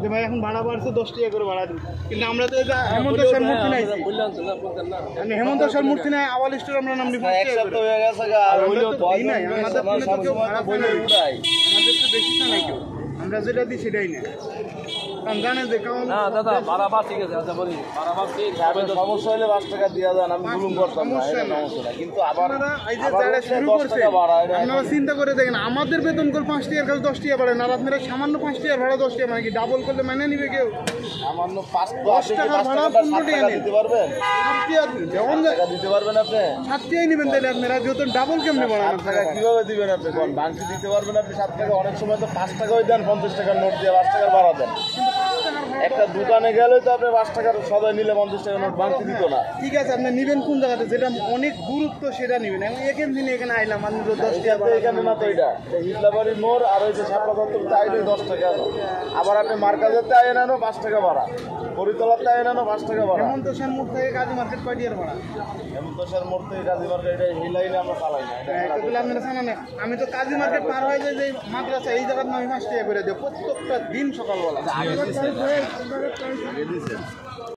যে ভাই এখন ভাড়া বাড়ছে 10 টাকা করে ভাড়া দিন, কিন্তু আমরা তো হেমন্ত স্যার মূর্তি নাই, হেমন্ত স্যার মূর্তি নাই, আওয়াল স্টোর আমরা নাম নিব আমাদের তো বেশি না নাই কেউ, আমরা যেটা দিই সেটাই না। জানেন যে কারণ না দাদা বারাবার ঠিক আছে, আচ্ছা বলি বারাবার ঠিক সমস্যা হলে 5 টাকা দিয়া দেন, আমি জুলুম করতাম না, এটা সমস্যা না। কিন্তু আবার এই যে যারা শুরু করছে আপনারা চিন্তা করে দেখেন, আমাদের বেতন করে 5 টাকার কাছে 10 টাকা বাড়ে না, আপনারা সামান্য 5 টাকার ভাড়া 10 টাকা, মানে কি ডাবল করলে মানে নিবে কেউ? সামান্য 5 টাকা ভাড়া 15 টাকা দিতে পারবেন, 7 টাকা যেমন টাকা দিতে পারবেন আপনি, 7 টাকাই নেবেন তাহলে আপনারা, যেহেতু ডাবল কেমনে বাড়ান? 7 টাকা কিভাবে দিবেন আপনি? কোন বাংকি দিতে পারবেন আপনি 7 টাকা? অনেক সময় তো 5 টাকাই দেন, 50 টাকার নোট দিয়ে 5 টাকার ভাড়া দেন। একটা দোকানে গেলে তো আপনি 5 টাকার সবাই নিলে 50 টাকার নোট বাংকি দিত না। ঠিক আছে, আপনি নেবেন কোন জায়গাতে যেটা অনেক গুরুত্ব সেটা নেবেন। আমি এখান থেকে এখানে আইলাম, আমি 10 টাকা এখানে না তো, এটা হিজলাবাড়ির মোড় আর ওই যে শাপলা দত্তর চাইলে 10 টাকা, আবার আপনি মার্কাজেতে আইন আনো 5 টাকা ভাড়া, হরিতলাতে আইন আনো 5 টাকা ভাড়া। হেমন্ত স্যার মোড় থেকে কাজী মার্কেট পাঠিয়ে ভাড়া, হেমন্ত স্যার মোড় থেকে কাজী মার্কেট, এটা এই লাইনে আমরা চালাই না। এগুলো আপনারা জানেন না। আমি তো কাজী মার্কেট পার হয়ে যাই, যে মাদ্রাসা এই জায়গায় আমি 5 টাকা করে দেবো প্রত্যেকটা দিন সকালবেলা।